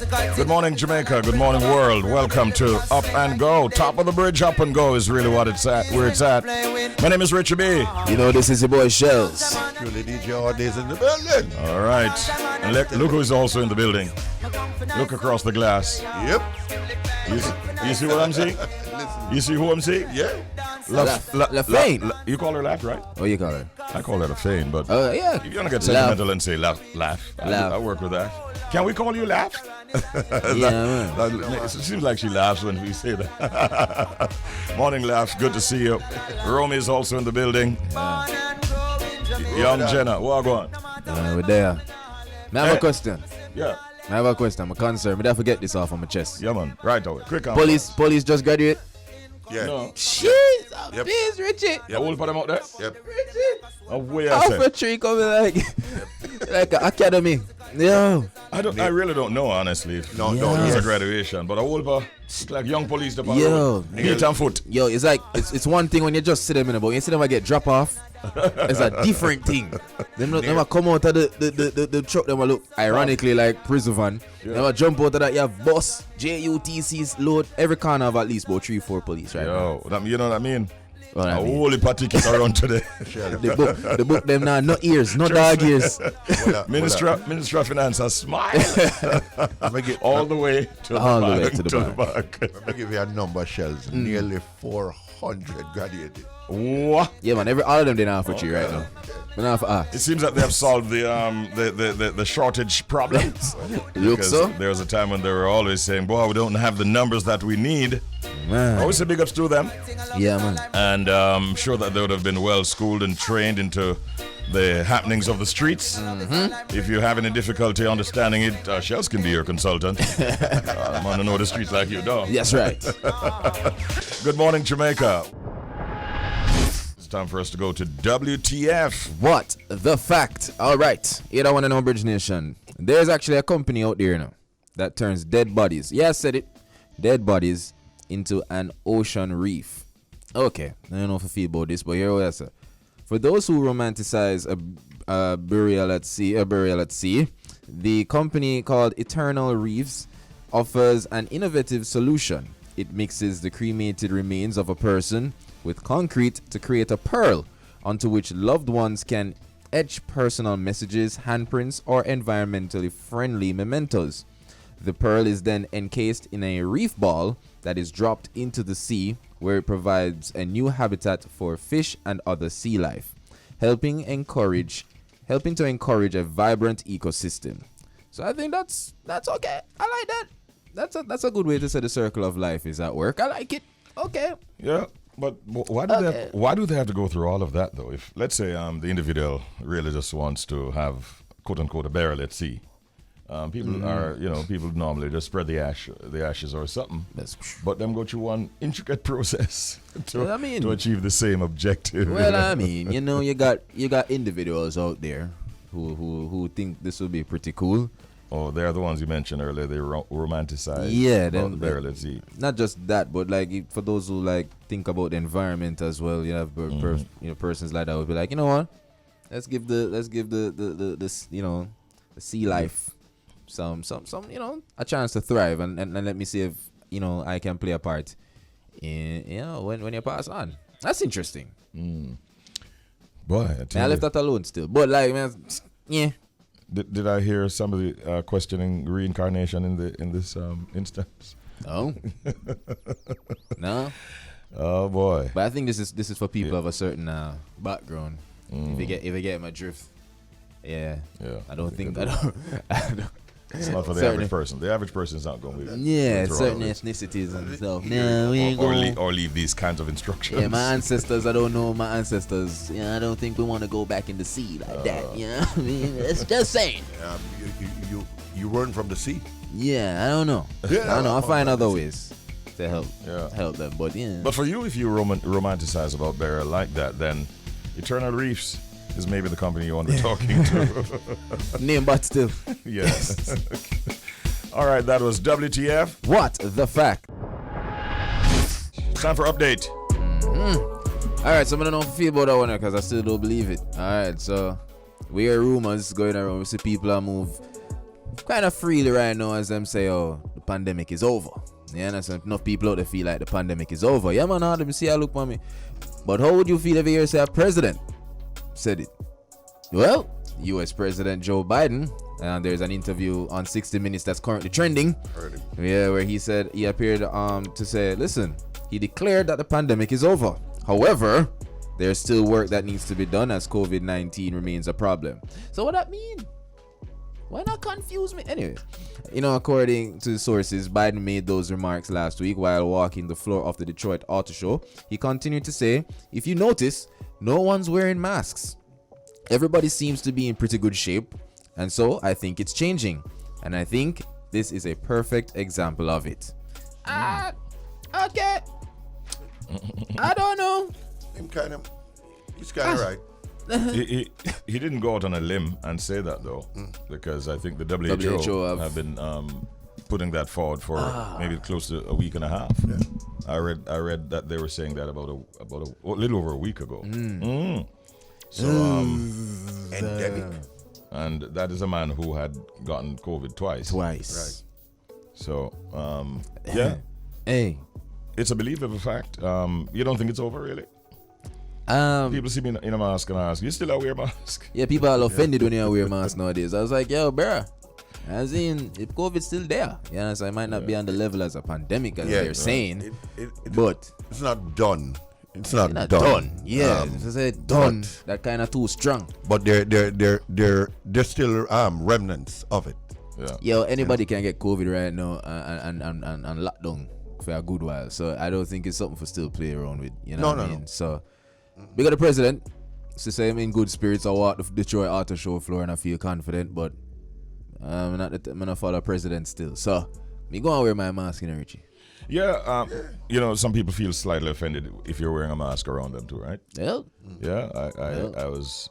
Good morning, Jamaica. Good morning, world. Welcome to Up and Go. Top of the bridge, Up and Go is really what it's at, where it's at. My name is Richie B. You know, this is your boy Shells. Truly DJ all days in the building. All right. And look who's also in the building. Look across the glass. Yep. You see what I'm seeing? You see who I'm seeing? Yeah. Lafayne. You call her Laugh, right? What you call her? I call her Lafayne, but yeah. if you want to get sentimental and say laugh. I work with that. Can we call you Laugh? Yeah, man. It seems like she laughs when we say that. Morning, Laughs. Good to see you. Romy is also in the building. Young Jenna. What go on? We're there. I have a question. Yeah. I have a question. I'm a concern. I don't forget this off on my chest. Yeah, man. Right away. Quick on. Police just graduate. Yeah. No. Jeez, please, Richie. Yeah, we'll put them out there. Yep. Richie. Away, I Half said. a tree coming like an academy. Yo. I really don't know, honestly. No, It's yes. a graduation, but I will like young police department. Yo. Feet and foot. Yo, it's like it's one thing when you just sit them in a boat. You see them get drop off. It's a different thing. Them come out of the truck. Them look ironically like prison van. Yeah. Them jump out of that. You have bus, JUTCs, load. Every corner have at least about 3-4 police right now. You know what I mean? What I A mean. whole heap of tickets around today. The book them now, no ears, no dog ears. Minister of Finance has smiled all the way to the back. Let me give you a number, Shells. Nearly 400 graduated. What? Yeah, man. All of them they now for tree right now. They now for It seems that they have solved the shortage problem. Look so. There was a time when they were always saying, "Boy, we don't have the numbers that we need." Man. Always say big ups to them, Yeah, man. and I'm sure that they would have been well schooled and trained into the happenings of the streets. If you have any difficulty understanding it, Shells can be your consultant. I want to know the streets like you do. That's right. Good morning, Jamaica. It's time for us to go to WTF. What the fact? All right. You don't want to know, Bridge Nation. There's actually a company out there now that turns dead bodies. Yeah, I said it. Dead bodies into an ocean reef. Okay. I don't know if I feel about this, but here we are, sir. For those who romanticize a burial at sea, the company called Eternal Reefs offers an innovative solution. It mixes the cremated remains of a person with concrete to create a pearl onto which loved ones can etch personal messages, handprints, or environmentally friendly mementos. The pearl is then encased in a reef ball that is dropped into the sea, where it provides a new habitat for fish and other sea life, helping to encourage a vibrant ecosystem. So I think that's okay. I like that. That's a good way to say the circle of life is at work. I like it. Okay. Yeah, but why do they have to go through all of that though? If let's say the individual really just wants to have quote unquote a burial at sea, people normally just spread the ashes or something. But them go through one intricate process to achieve the same objective. Well, I mean, you got individuals out there who think this would be pretty cool. Oh, they're the ones you mentioned earlier. They romanticize. Yeah, the burial at sea. Not just that, but like for those who like think about the environment as well. You have persons like that would be like, you know what? Let's give the sea life some a chance to thrive and let me see if I can play a part in when you pass on. That's interesting. Boy, I left that alone still, but like man, yeah. Did I hear somebody questioning reincarnation in this instance? No. No. Oh boy. But I think this is for people of a certain background. If you get my drift. Yeah. I don't think it's not for the average person. The average person is not going to be. Yeah, certain ethnicities and stuff. No, we ain't going. Or leave these kinds of instructions. Yeah, my ancestors. I don't know my ancestors. Yeah, I don't think we want to go back in the sea like that. You know what I mean? It's just saying. You run from the sea. Yeah, I don't know. Yeah, I don't know. I'll find other ways to help them. But yeah. But for you, if you romanticize about burial like that, then Eternal Reefs is maybe the company you want to be talking to. Name but still. Yes. All right, that was WTF. What the fact? Time for update. All right, so I don't know if I feel about that one because I still don't believe it. All right, so we hear rumors going around. We see people are move kind of freely right now as them say, oh, the pandemic is over. Yeah, understand? Enough people out there feel like the pandemic is over. Yeah, man, let me see how look for me. But how would you feel if you hear say a president said it? Well, U.S. President Joe Biden, and there's an interview on 60 Minutes that's currently trending. Yeah, where he said he appeared to say, listen, he declared that the pandemic is over. However, there's still work that needs to be done as COVID-19 remains a problem. So what that mean? Why not confuse me? Anyway, according to sources, Biden made those remarks last week while walking the floor of the Detroit Auto Show. He continued to say, if you notice, no one's wearing masks. Everybody seems to be in pretty good shape. And so I think it's changing. And I think this is a perfect example of it. Okay. I don't know. He's kind of right. he didn't go out on a limb and say that though, because I think the WHO have been putting that forward for maybe close to a week and a half. Yeah. I read that they were saying that about a little over a week ago. So endemic. And that is a man who had gotten COVID twice. Right. So yeah. Hey. It's a believable fact. You don't think it's over, really? People see me in a mask and ask, you still wear a mask? Yeah, people are offended when you wear a mask nowadays. I was like, yo, bruh, as in, if COVID's still there, so it might not be on the level as a pandemic as they're saying, but it's not done. It's not done. Yeah, it's done. That kind of too strong. But there's still remnants of it. Yeah. Yo, anybody can get COVID right now and lockdown for a good while. So I don't think it's something for still play around with. You know what I mean? No. So we got the president to say I'm in good spirits. I walk the Detroit Auto Show floor and I feel confident, but I'm not follow president still. So me go and wear my mask, Richie. Yeah, some people feel slightly offended if you're wearing a mask around them too, right? Yeah. Yeah, I was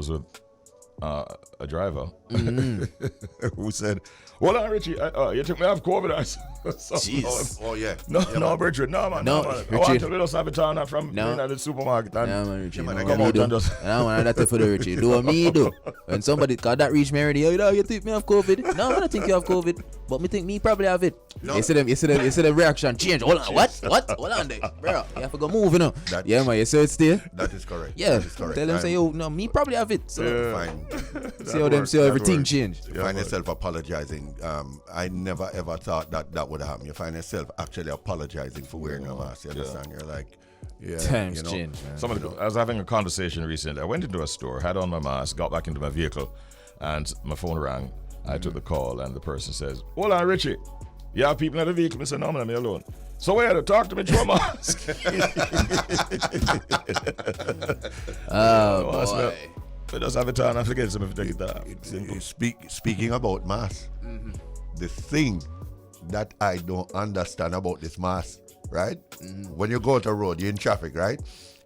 with a driver who said, "Well, Richie, you took me off COVID." Jeez. Oh yeah. No, Richard, no man. I want to let us have it on from the supermarket. Man, Richie. Come out and just. I want that for the Richie. Do what me do. When somebody called that reach me already, you think me have COVID? No, I don't think you have COVID, but me think me probably have it. No. You see them reaction change. Hold on, what? Hold on there, bro. You have to go move, man. You see it still? That is correct. Yeah. That is correct. Tell them say, no, me probably have it. So fine. See how everything change. You find yourself apologizing. I never ever thought that would happen. You find yourself actually apologizing for wearing a mask. You understand? You're like, times change, man. I was having a conversation recently. I went into a store, had on my mask, got back into my vehicle, and my phone rang. I took the call, and the person says, "Hold on, Richie. You have people in the vehicle?" I said, "No, man, I'm alone." "So where to talk to me through a mask?" Boy. But just have it on and forget something if you take it off. Speaking about masks, the thing that I don't understand about this mask, right? When you go out the road, you're in traffic, right?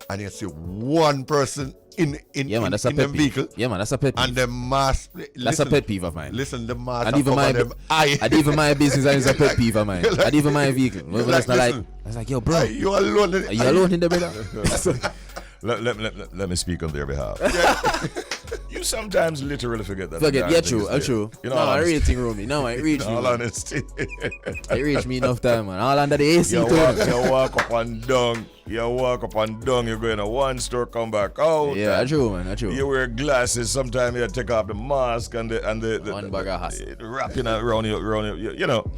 And you see one person in the vehicle. Yeah, man, that's a pet peeve. And the mask. That's a pet peeve of mine. Listen, the mask. And even my business is a pet peeve of mine. And even my vehicle. I was like, yo, bro. Are you alone? Are you alone in the brother? Let me speak on their behalf. Yeah. You sometimes literally forget that. Yeah, true. I really think Romy. No, I reach me. All honesty. I reach me enough time, man. All under the AC. You walk up and down. You're going to one store, come back out. Yeah, that's true, man. That's true. You wear glasses. Sometimes you take off the mask and the one bag of hassle wrapping around you.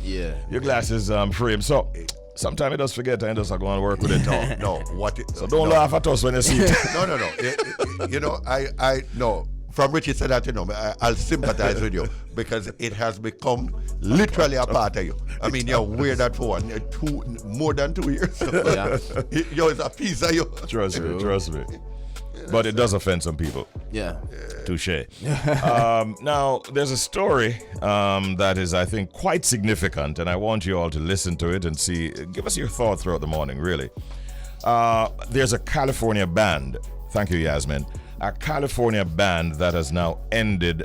Yeah. Your glasses frame. So. Sometimes it does forget and just go and work with it. So don't laugh at us when you see it. No. I know. From Richie said that, I'll sympathize with you because it has become literally a part of you. I mean, you wear that for more than 2 years. Yeah. It's a piece of you. Trust me. But it does offend some people. Yeah. Touché. Now, there's a story that is, I think, quite significant, and I want you all to listen to it and give us your thoughts throughout the morning, really. There's a California band. Thank you, Yasmin. A California band that has now ended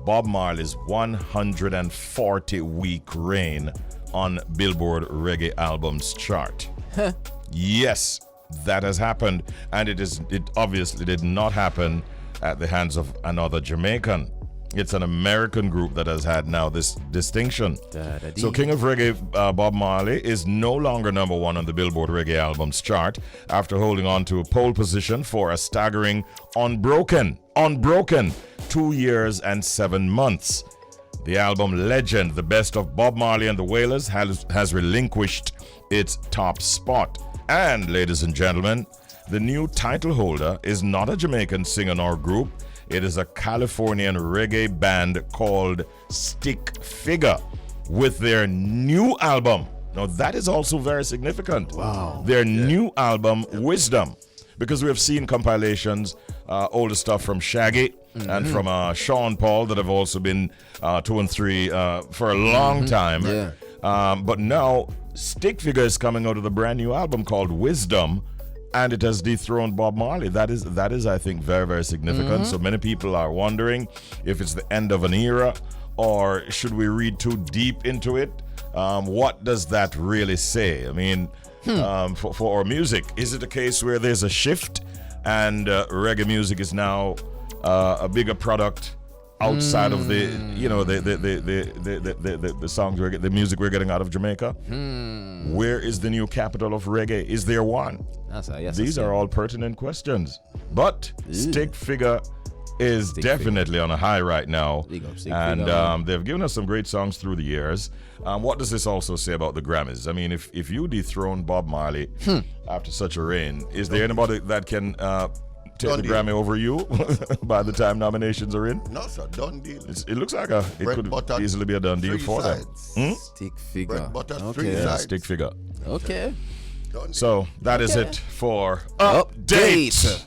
Bob Marley's 140-week reign on Billboard Reggae Albums chart. Yes. That has happened, and it obviously did not happen at the hands of another Jamaican. It's an American group that has had now this distinction. Da-da-dee. So King of Reggae Bob Marley is no longer number one on the Billboard Reggae Albums chart after holding on to a pole position for a staggering unbroken 2 years and 7 months. The album Legend, the best of Bob Marley and the Wailers, has relinquished its top spot. And, ladies and gentlemen, the new title holder is not a Jamaican singer nor group. It is a Californian reggae band called Stick Figure with their new album. Now, that is also very significant. Wow. Their new album, Wisdom. Because we have seen compilations, older stuff from Shaggy and from Sean Paul that have also been 2 and 3 for a long time. Yeah. But now, Stick Figure is coming out with a brand new album called Wisdom, and it has dethroned Bob Marley. That is, I think, very, very significant. So many people are wondering if it's the end of an era, or should we read too deep into it? What does that really say? I mean, for our music, is it a case where there's a shift and reggae music is now a bigger product outside of the songs the music we're getting out of Jamaica? Where is the new capital of reggae? Is there one? These are all pertinent questions. But Stick Figure is definitely on a high right now. And they've given us some great songs through the years. What does this also say about the Grammys? I mean, if you dethrone Bob Marley after such a reign, is there anybody that can take the Grammy over you by the time nominations are in? No, sir, done deal. It looks like it could easily be a done deal for them. Stick Figure. Bread butter, Okay. 3 Yeah, sides. Stick Figure. Okay. Done deal. So that is it for Update.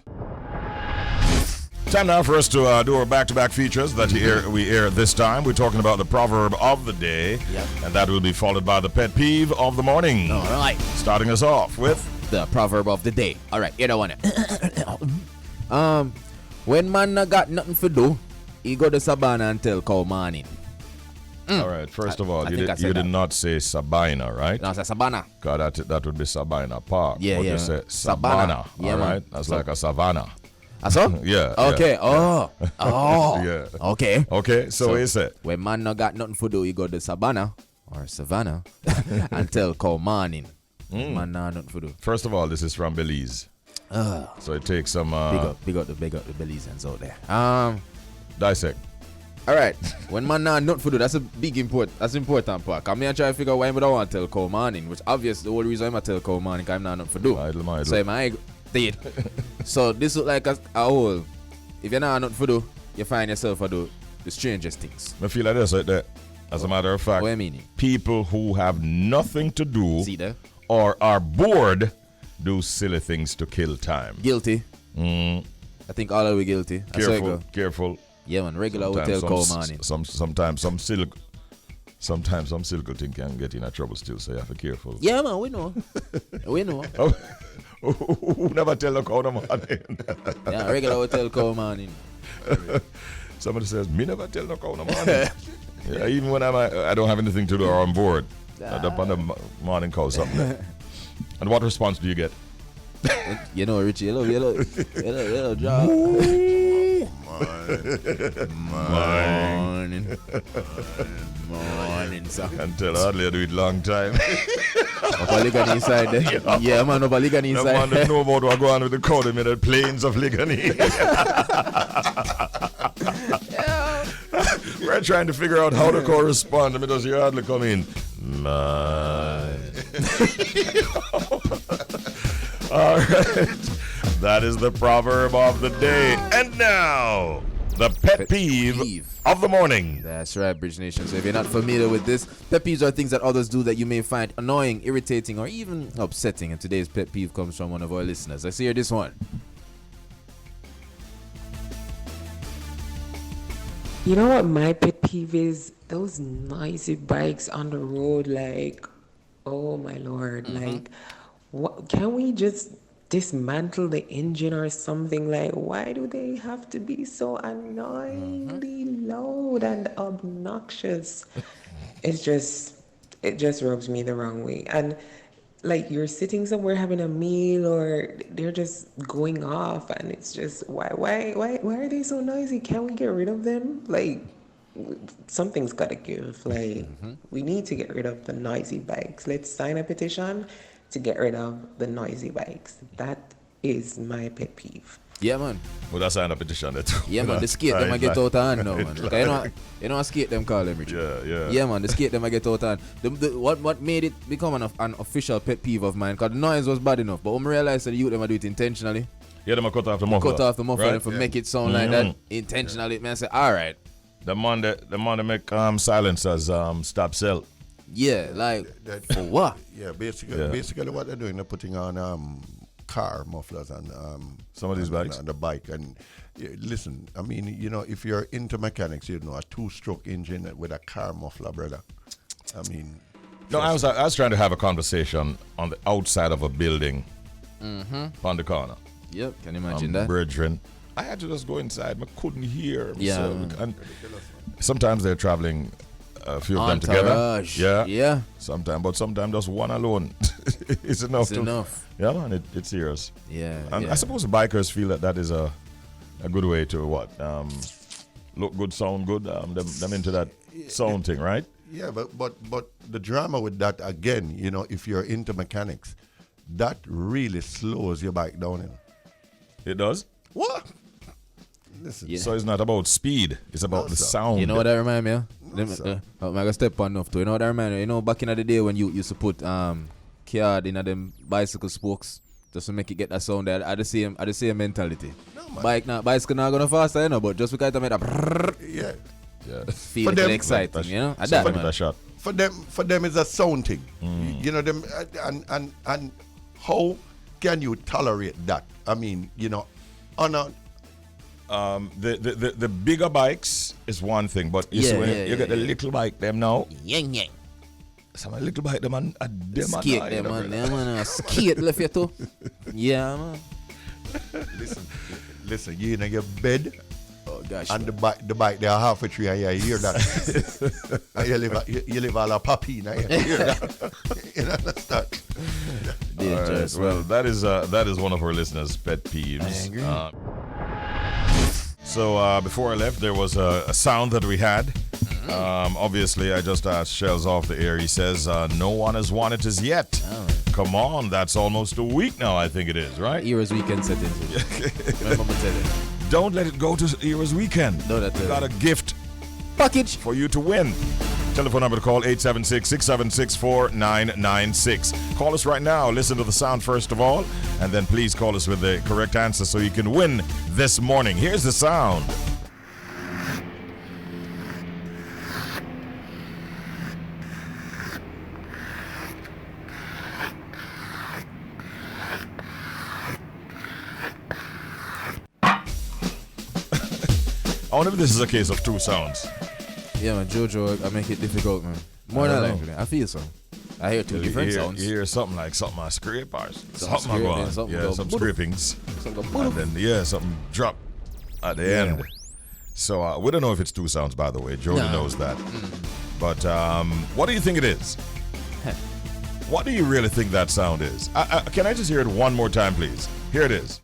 Time now for us to do our back-to-back features that we air this time. We're talking about the proverb of the day, and that will be followed by the pet peeve of the morning. All right. Starting us off with The proverb of the day. All right, you don't want it. When man not got nothing to do, he go to Savannah and tell cow morning. all right. First of all, I you think I did, said you did that. not say Sabina, right? No, I said Savannah. God, that would be Sabina Park. Yeah, but yeah. you say Savannah. Savannah. Yeah, all man. right. That's like a savannah. I saw? Yeah. Okay. Yeah. Oh. Yeah. Okay. Okay. So is it? When man not got nothing to do, he go to Savannah or Savannah and tell cow morning. Man not nothing to do. First of all, this is from Belize. So it takes some Big up the Belizeans out there. dissect. All right. When man not nothing to do, that's a big important part. Come here and try to figure out why I don't want to tell cow morning, which obviously the whole reason I'm tell cow morning because I'm not nothing to do. Idle. So my did. So this look like a whole. If you're not nothing to do, you find yourself do the strangest things. I feel like this right there. As a matter of fact, What do you mean? people who have nothing to do See there? or are bored do silly things to kill time. Guilty. I think all of we guilty. I saw it go. Careful. Yeah, man. Regular hotel call morning. Sometimes some silk thing can get in a trouble still, so you have to be careful. Yeah, man. We know. We know. Who never tell the cow in the morning? Yeah, regular hotel call morning. Somebody says, me never tell the cow in the morning. Yeah, even when I don't have anything to do or I'm bored. I dump on the morning cow something. And what response do you get? You know, Richie, hello, job. Morning, sir. Until hardly I do it long time. Up a ligani inside there. Yeah, man, up a ligani No man inside. that know about what go on with the cow, they made the plains of Ligani. We're trying to figure out how to correspond. I mean, does your hardly come in? Man. All right. That is the proverb of the day. And now, the pet peeve of the morning. That's right, Bridge Nation. So if you're not familiar with this, pet peeves are things that others do that you may find annoying, irritating, or even upsetting. And today's pet peeve comes from one of our listeners. Let's hear this one. You know what my pet peeve is? Those noisy bikes on the road, like, oh my lord, like, what, can we just dismantle the engine or something? Like, why do they have to be so annoyingly loud and obnoxious? It just rubs me the wrong way. And like, you're sitting somewhere having a meal or they're just going off and it's just why are they so noisy? Can we get rid of them? Like, something's got to give. Like, we need to get rid of the noisy bikes. Let's sign a petition to get rid of the noisy bikes. That is my pet peeve. Yeah, man. Well, that's an petition there too. Yeah, man. The skate them I get out of hand now, man. Like, you know, skate them call them, Richie. Yeah. Yeah, man. The skate them I get out of hand. What made it become an official pet peeve of mine? Because the noise was bad enough, but when I realized that the youth them I do it intentionally. Yeah, them a cut off the muffler. Cut off the muffler right? and make it sound like that intentionally. Man, I say, all right. The man that make silencers stop sell. Yeah, like for what? Yeah, basically what they're doing, they're putting on car mufflers and some of these bikes on the bike. And listen, I mean, you know, if you're into mechanics, you know, a 2-stroke engine with a car muffler, brother. I mean, no, I was trying to have a conversation on the outside of a building, on the corner. Yep, can you imagine that? Brethren, I had to just go inside. I couldn't hear. Yeah, so, and sometimes they're traveling. A few of them together. Yeah. Sometimes just one alone is enough. It's enough. Yeah, man, it's serious. Yeah. And yeah. I suppose the bikers feel that is a good way to look good, sound good. Them into that sound thing, right? Yeah, but the drama with that again, you know, if you're into mechanics, that really slows your bike down. You know? It does. What? Listen. Yeah. So it's not about speed; it's about the sound. You know what that remind me of? sir. I'm gonna step on enough too. You know what that remind me? You know, back in the day when you used to put card in them bicycle spokes just to make it get that sound there. I the same mentality. No, Bicycle not gonna faster, you know, but just because I made a Yeah. feel For them, exciting, you know? So That, man. that shot. For them it's a sound thing. You know them and how can you tolerate that? I mean, you know, on a The bigger bikes is one thing, but you see when you get the little bike them now. Yeah. Some little bike them and them Skate them, man. Skate left you too. Yeah, man. listen, you in your bed. Oh gosh. And the bike they are halfway through and you hear that. And you live all a puppy now. You hear that. You understand? All right, well, that is one of our listeners' pet peeves. I agree. So before I left, there was a sound that we had. Obviously, I just asked Shells off the air. He says, no one has won it as yet. Oh. Come on, that's almost a week now, I think it is, right? Era's weekend settings. Remember me tell you. Don't let it go to Era's weekend. No, that we got a gift package for you to win. Telephone number to call 876-676-4996. Call us right now. Listen to the sound first of all, and then please call us with the correct answer so you can win this morning. Here's the sound. I wonder if this is a case of two sounds. Yeah, man, Jojo, I make it difficult, man. More than likely. I feel so. I hear two different sounds. You hear something like something I scrape or something scrape, go on. then something Yeah, go some boop. scrapings. Something go And boop. then, something drop at the end. So we don't know if it's two sounds, by the way. Jody knows that. But what do you think it is? What do you really think that sound is? Can I just hear it one more time, please? Here it is.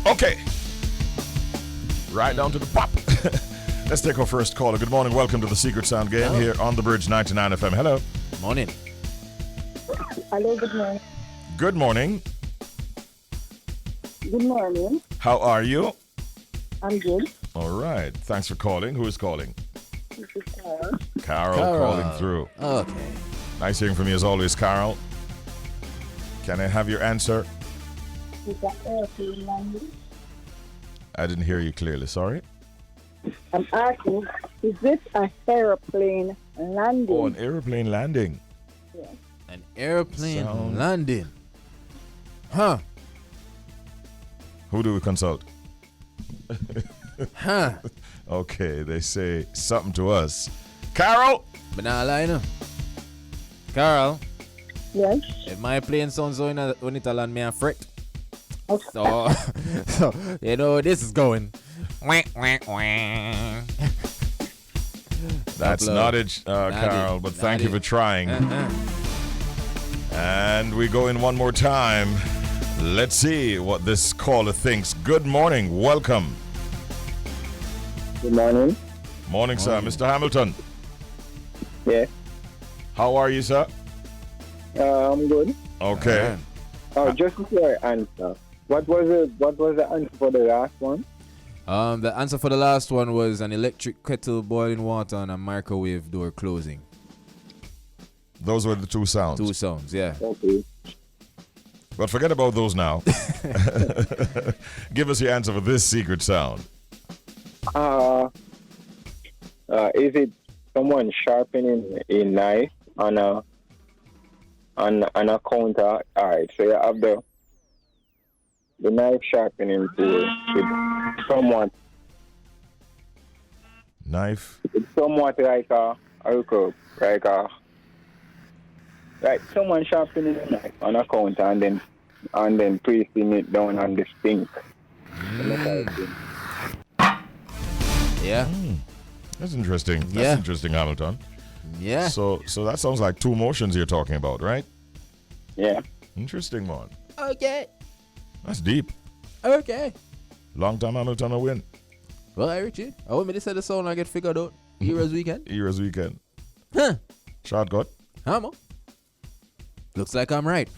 Okay. Right down to the pop. Let's take our first caller. Good morning. Welcome to the Secret Sound Game here on the Bridge 99 FM. Hello. Morning. Hello, good morning. Good morning. Good morning. How are you? I'm good. All right. Thanks for calling. Who is calling? This is Carol. Carol calling through. Okay. Nice hearing from you as always, Carol. Can I have your answer? Is that airplane landing? I didn't hear you clearly. Sorry. I'm asking, is this an airplane landing? Oh, an airplane landing. Yes. An airplane Sound. landing. Huh. Who do we consult? Huh. Okay, they say something to us. Carol! But now lie, no. Carol, Yes. if my plane sounds so when it land me a fret. Okay. So, you know where this is going. Wah, wah, wah. That's not it, Carl, but thank you for trying. And we go in one more time. Let's see what this caller thinks. Good morning. Welcome. Good morning. Morning, sir. Mr. Hamilton. Yeah. How are you, sir? I'm good. Okay. Just before I answer, what was the answer for the last one? The answer for the last one was an electric kettle boiling water and a microwave door closing. Those were the two sounds. Two sounds, yeah. Okay. But forget about those now. Give us your answer for this secret sound. Is it someone sharpening a knife on a counter? All right, so you have the knife sharpening tool. It's somewhat. Knife. It's somewhat like like someone sharpening a knife on a counter and then placing it down on the sink. Yeah. That's interesting. That's Yeah. interesting, Hamilton. Yeah. So that sounds like two motions you're talking about, right? Yeah. Interesting one. Okay. That's deep. Okay. Long time Hamilton will win. Well, Richie, I want me to say the sound I get figured out. Heroes Weekend. Heroes Weekend. Huh. Shortcut. Hammer. Looks like I'm right.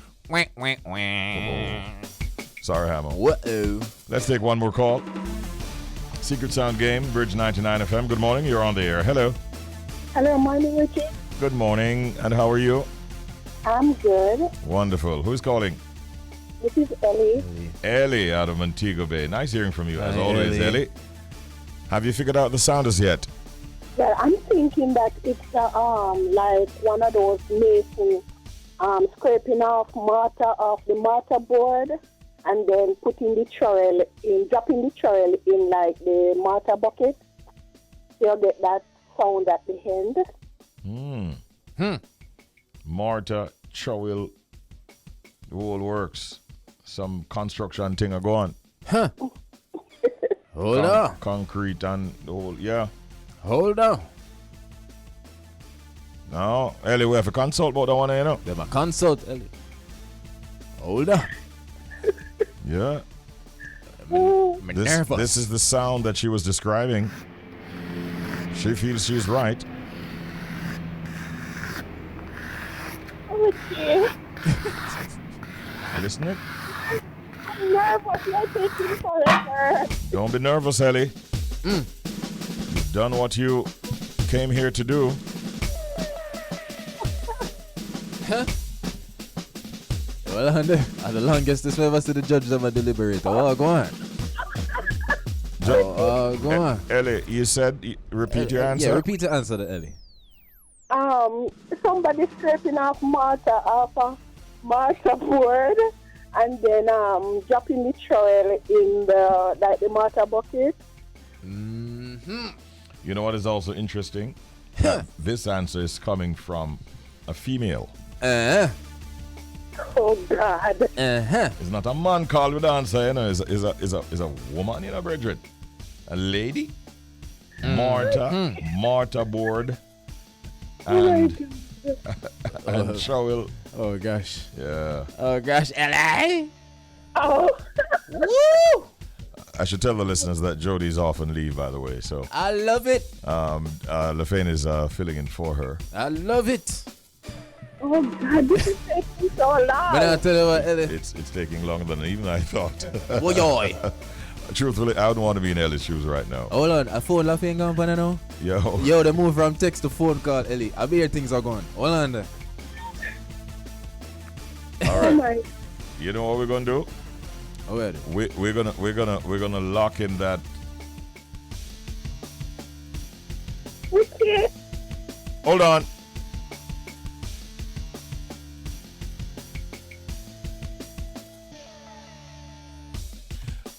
Sorry, Hammer. Whoa. Let's take one more call. Secret Sound Game, Bridge 99 FM. Good morning. You're on the air. Hello. Hello, morning, Richie. Good morning. And how are you? I'm good. Wonderful. Who's calling? This is Ellie. Ellie out of Montego Bay. Nice hearing from you, as Hi, always, Ellie. Ellie. Have you figured out the sound as yet? Well, I'm thinking that it's like one of those mason scraping off mortar off the mortar board and then dropping the trowel in like the mortar bucket. You'll get that sound at the end. Mortar, trowel, the whole works. Some construction thing are going. Huh. Hold on. Concrete and the whole, yeah. Hold on. No, Ellie, we have to consult about that one, you know. Them a consult, Ellie. Hold on. Yeah. I'm nervous. This is the sound that she was describing. She feels she's right. Okay. Listening? I'm nervous. You're taking forever. Don't be nervous, Ellie. You've done what you came here to do. Huh? Well, and the longest this ever see the judge them a deliberate. Oh, go on. Go on. Ellie, you said, repeat your answer. Yeah, repeat the answer to Ellie. Somebody scraping off mortar off a mortar board and then dropping the trowel in the mortar bucket. You know what is also interesting? This answer is coming from a female. Oh God. It's not a man called with the answer, you know. Is a woman, you know, brethren. A lady. Mortar board. And trowel. Oh gosh. Yeah. Oh gosh, Ellie. Oh. Woo! I should tell the listeners that Jody's off on leave, by the way. So I love it. LaFane is filling in for her. I love it. Oh God, this is taking so long. But I tell you what, Ellie. It's taking longer than even I thought. Boy, yoy. Truthfully, I don't want to be in Ellie's shoes right now. Hold on, a phone laughing gone for now. Yo, they move from text to phone call, Ellie. I hear things are going. Hold on there. All Oh right. my. You know what we're gonna do? Oh, wait. We're gonna lock in that. Okay. Hold on.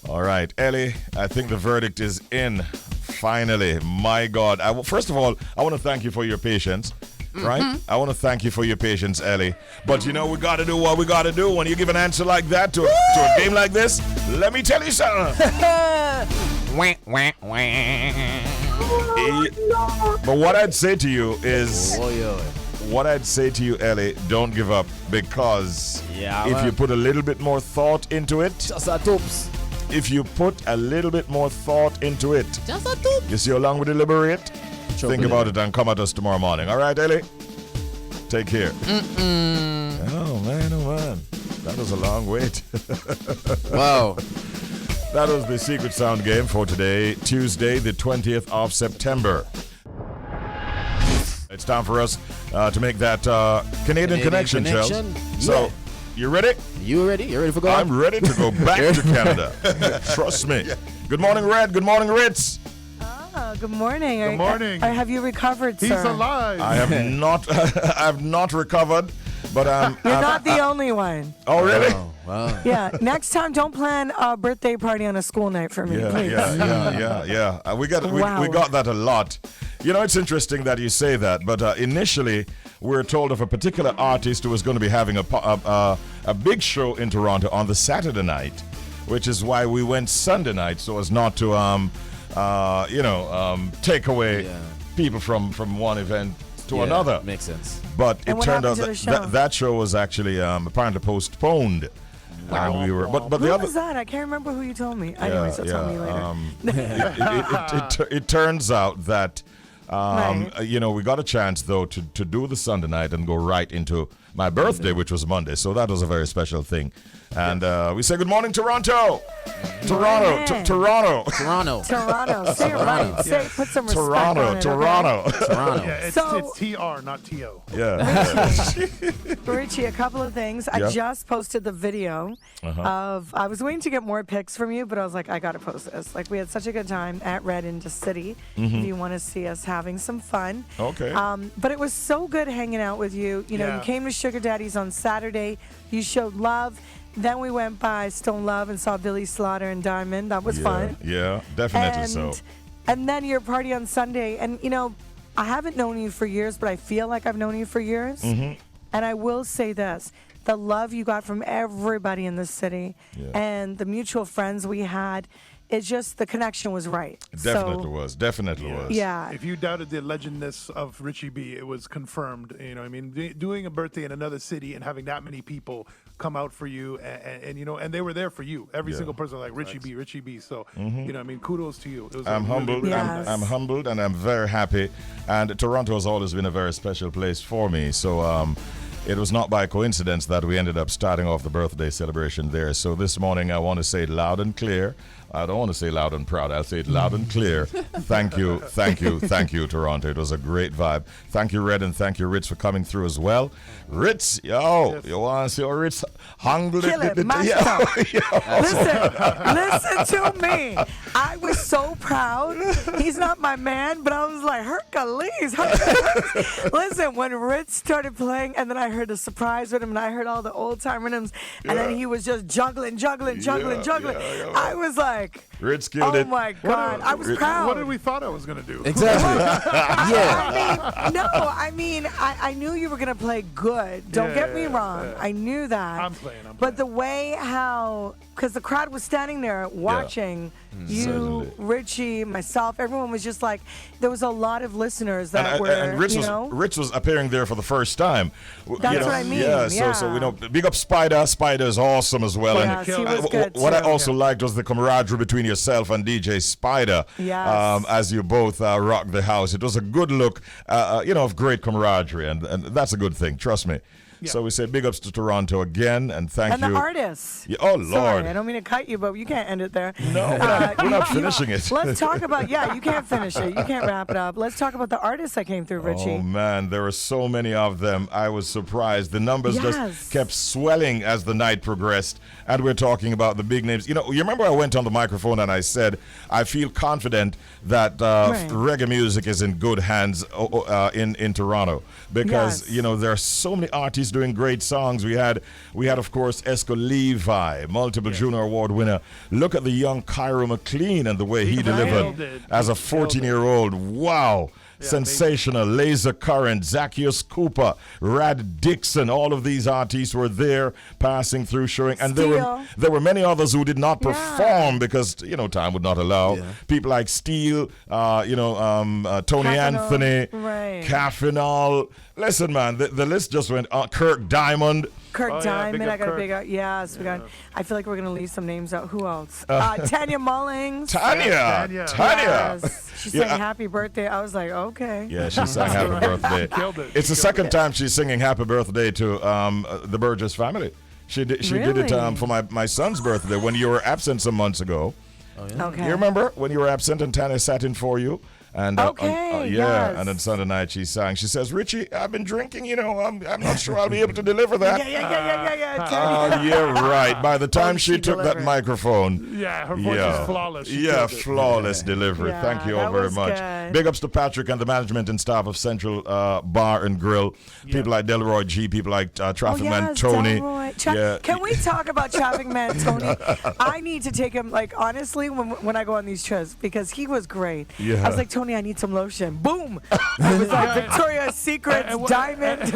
All right, Ellie, I think the verdict is in. Finally, my God. First of all, I want to thank you for your patience, right? I want to thank you for your patience, Ellie. But you know, we got to do what we got to do when you give an answer like that to a game like this. Let me tell you something. But what I'd say to you is, Oh, what I'd say to you, Ellie, don't give up, because Yeah, if man. you put a little bit more thought into it, Just a toops. if you put a little bit more thought into it, Just a toop. you see how long we deliberate? Chocolate. Think about it and come at us tomorrow morning. All right, Ellie? Take care. Oh, man. That was a long wait. Wow. That was the Secret Sound game for today, Tuesday, the 20th of September. It's time for us to make that Canadian connection, Chels. connection? So, Yeah. you ready? You ready? You ready for going? I'm ready to go back to Canada. Trust me. Good morning, Red. Good morning, Ritz. Good morning. Good morning. Have you recovered, He's sir? alive. I have not I have not recovered, but You're not the only one. Oh, really? Wow. Yeah. Next time, don't plan a birthday party on a school night for me, please. Yeah. We got that a lot. You know, it's interesting that you say that, but initially we're told of a particular artist who was going to be having a big show in Toronto on the Saturday night, which is why we went Sunday night, so as not to take away people from one event to another. Makes sense. But And it what turned out happened to the show? that show was actually apparently postponed. And we were, but Who the other. was that? I can't remember who you told me. Anyways, you'll tell me later. It turns out that Right. we got a chance though to do the Sunday night and go right into my birthday, which was Monday. So that was a very special thing. And we say good morning, Toronto. Toronto. Morning. Toronto. Toronto. Toronto. Say it right. Toronto. Put some respect on Toronto. it, okay? Toronto. Toronto. Yeah, it's So- TR, not TO. Yeah. Richie, a couple of things. Yeah. I just posted the video of. I was waiting to get more pics from you, but I was like, I gotta post this. Like, we had such a good time at Red in the City. If you want to see us having some fun. Okay. But it was so good hanging out with you. You know, Yeah. you came to Sugar Daddy's on Saturday. You showed love. Then we went by Stone Love and saw Billy Slaughter and Diamond. That was fun. Yeah, definitely so. And then your party on Sunday. And, you know, I haven't known you for years, but I feel like I've known you for years. Mm-hmm. And I will say this. The love you got from everybody in the city and the mutual friends we had, it's just the connection was right. Definitely was. Yeah. If you doubted the legendness of Richie B, it was confirmed. You know, I mean, doing a birthday in another city and having that many people come out for you, and they were there for you. Every single person was like Richie B. So, you know, I mean, kudos to you. It was I'm humbled. Yes. I'm humbled, and I'm very happy. And Toronto has always been a very special place for me. So it was not by coincidence that we ended up starting off the birthday celebration there. So this morning, I want to say it loud and clear. I don't want to say loud and proud. I'll say it loud and clear. Thank you, Toronto. It was a great vibe. Thank you, Red, and thank you, Ritz, for coming through as well. Ritz, you want to see how Ritz hungry? Kill it, master. Listen to me. I was so proud. He's not my man, but I was like, Hercules. Listen, when Ritz started playing, and then I heard the surprise rhythm, and I heard all the old time rhythms, and then he was just juggling. I was like, Ritz killed oh it. my God. I was proud. What did we thought I was going to do? Exactly. Yeah. I knew you were going to play good. Don't get me wrong. I knew that. I'm playing. But the way because the crowd was standing there watching you, Certainly. Richie, myself, everyone was just like, there was a lot of listeners that and Ritz you was know. Ritz was appearing there for the first time. That's what I mean, Yeah, yeah. so big up Spider. Spider is awesome as well. Yes, he was good what I too. also liked was the camaraderie between yourself and DJ Spider. Yes. As you both rocked the house. It was a good look, of great camaraderie, and that's a good thing. Trust me. So we say big ups to Toronto again, and thank And you. the artists. Yeah, oh, Lord. Sorry, I don't mean to cut you, but you can't end it there. No, we're not finishing it. Let's talk about, you can't finish it. You can't wrap it up. Let's talk about the artists that came through, Richie. Oh, man, there were so many of them. I was surprised. The numbers Yes. just kept swelling as the night progressed. And we're talking about the big names. You remember I went on the microphone and I said, I feel confident that reggae music is in good hands in Toronto. Because, Yes. there are so many artists doing great songs. We had of course, Esco Levi, multiple Junior Award winner. Look at the young Cairo McLean and the way he delivered killed it. as a He killed it. 14-year-old. Wow. Sensational, Laser Current, Zacchaeus Cooper, Rad Dixon, all of these artists were there passing through, showing, and there were many others who did not perform because time would not allow. People like Steele, Tony Anthony, Caffinal. Listen, man, the list just went on. Kirk Diamond. Diamond, I got a big yes, we got. I feel like we're gonna leave some names out. Who else? Tanya Mullings. Tanya. Yes. She sang Happy Birthday. I was like, okay. Yeah, she sang Happy Birthday. Killed it. It's the second time she's singing Happy Birthday to the Burgess family. She did it for my son's birthday when you were absent some months ago. Oh, yeah. Okay. You remember when you were absent and Tanya sat in for you? And yes. And then Sunday night she sang. She says, "Richie, I've been drinking. I'm not sure I'll be able to deliver that." Yeah. Right. By the time she took that microphone, her voice is flawless. Flawless delivery. Thank you all very much. Good. Big ups to Patrick and the management and staff of Central Bar and Grill. People like Delroy G. People like Traffic Man Tony. Can we talk about Traffic Man Tony? I need to take him. Like honestly, when I go on these trips, because he was great. Yeah. I was like, Tony, I need some lotion. Boom! It was like Victoria's Secret diamond.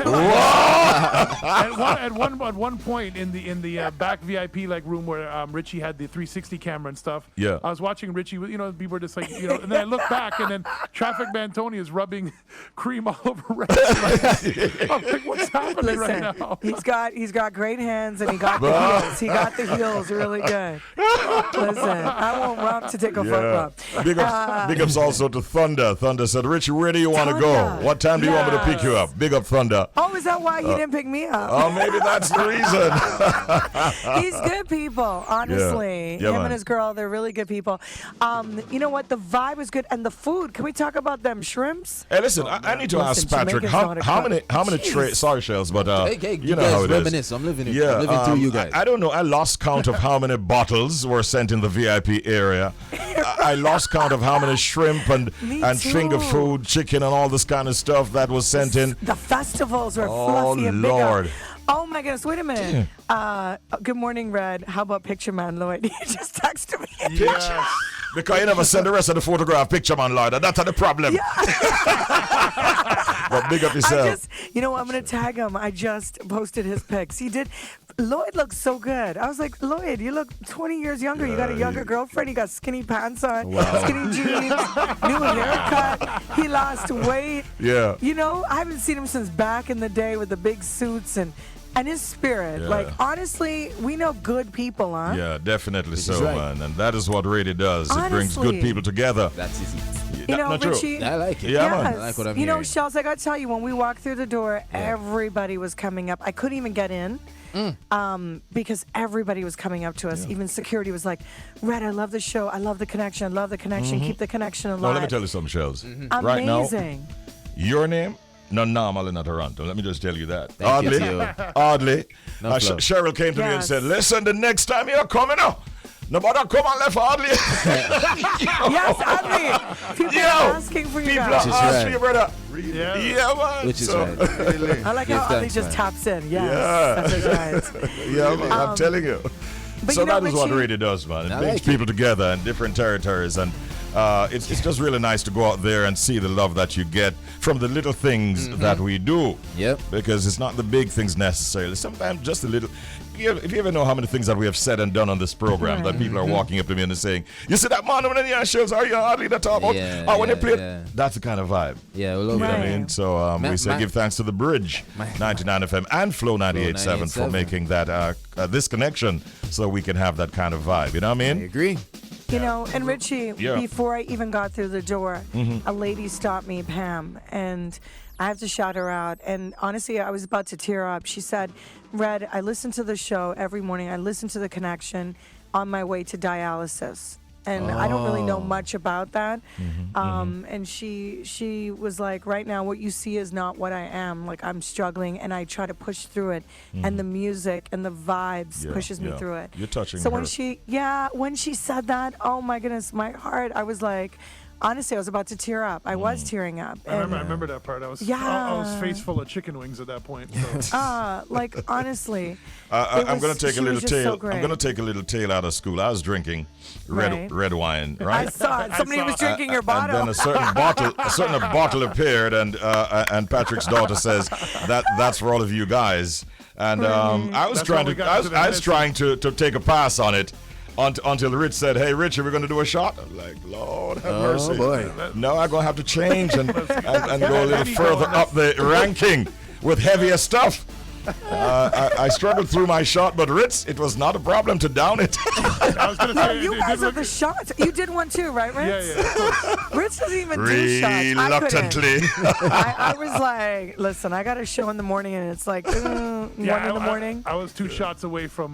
At one point in the back VIP room where Richie had the 360 camera and stuff. Yeah. I was watching Richie. People were just like, and then I look back and then Traffic Man Tony is rubbing cream all over Richie. I'm like, what's happening right now? He's got great hands and he got the heels. He got the heels really good. Listen, I won't rub to take a foot rub. Big ups also to Thunder. Thunder said, "Richie, where do you want to go? What time do you want me to pick you up?" Big up Thunder. Oh, is that why he didn't pick me up? Oh, maybe that's the reason. He's good people, honestly. Yeah, Him man. and his girl, they're really good people. You know what? The vibe was good, and the food. Can we talk about them shrimps? Hey, listen, I need to ask Patrick how many trays? Sorry, Shells, but you know guys how it reminisce. is. I'm living it. Yeah, I'm living through you guys. I don't know. I lost count of how many bottles were sent in the VIP area. I lost count of how many shrimp and finger food, chicken, and all this kind of stuff that was sent in. The festivals were fluffy and big. Lord. Oh my goodness! Wait a minute. Good morning, Red. How about Picture Man Lloyd? He just texted me. Yes. Because you never send the rest of the photograph, Picture Man Lloyd. That's the problem. But big up yourself. I'm going to tag him. I just posted his pics. He did. Lloyd looks so good. I was like, Lloyd, you look 20 years younger. You got a younger girlfriend. You got skinny pants on, skinny jeans, new haircut. He lost weight. Yeah. I haven't seen him since back in the day with the big suits and his spirit. Yeah. Like, honestly, we know good people, huh? Yeah, definitely This so, is right. man. And that is what radio does. It brings Honestly. good people together. That's easy. Not true. Richie. I like it. Yeah, man. I like what I'm hearing. Shells, I got to tell you, when we walked through the door, everybody was coming up. I couldn't even get in because everybody was coming up to us. Yeah. Even security was like, Red, I love the show. I love the connection. I love the connection. Keep the connection alive. No, let me tell you something, Shells. Amazing. Right now, your name, not normal in Toronto. Let me just tell you that. Oddly, Cheryl came to me and said, "Listen, the next time you're coming up, no matter come and left Oddly." Yes, Oddly. People are asking for you People guys. are asking you, brother. Yeah, man. Which is right. I like how Oddly just taps in. Yes, that's right. Yeah, man. I'm telling you. So that is what radio does, man. It brings people together in different territories, and it's just really nice to go out there and see the love that you get from the little things that we do. Yep. Because it's not the big things necessarily. Sometimes just a little. If you ever know how many things that we have said and done on this program that people are walking up to me and saying, "You see that man when the shows? Are you hardly that talk about? When they play, that's the kind of vibe." Yeah, we love You know what I mean? So we say give thanks to the Bridge 99 FM and Flow 98.7 for making that this connection so we can have that kind of vibe. You know what I mean? I agree. And Richie, before I even got through the door, a lady stopped me, Pam, and I have to shout her out. And honestly, I was about to tear up. She said, Red, I listen to the show every morning. I listen to the connection on my way to dialysis. And I don't really know much about that. And she was like, right now, what you see is not what I am. Like, I'm struggling, and I try to push through it. And the music and the vibes pushes me through it. You're touching so her. when she said that, oh my goodness, my heart, I was like, honestly, I was about to tear up. I was tearing up. I remember that part. I was face full of chicken wings at that point. So. Like honestly, I'm going to take a little tail. So I'm going to take a little tail out of school. I was drinking red wine, right? I saw it. Somebody was drinking your bottle. And then a certain bottle appeared, and Patrick's daughter says that's for all of you guys. And I was trying to take a pass on it. Until Rich said, "Hey, Richie, we're going to do a shot." I'm like, "Lord have mercy." Oh boy! No, I'm going to have to change and go a little further up the ranking with heavier stuff. I struggled through my shot, but Ritz, it was not a problem to down it. I was going to say, you guys are the shots. You did one too, right, Ritz? Yeah. Ritz doesn't even do shots. Reluctantly. I was like, listen, I got a show in the morning, and it's like 1 in the morning. I was 2 shots away from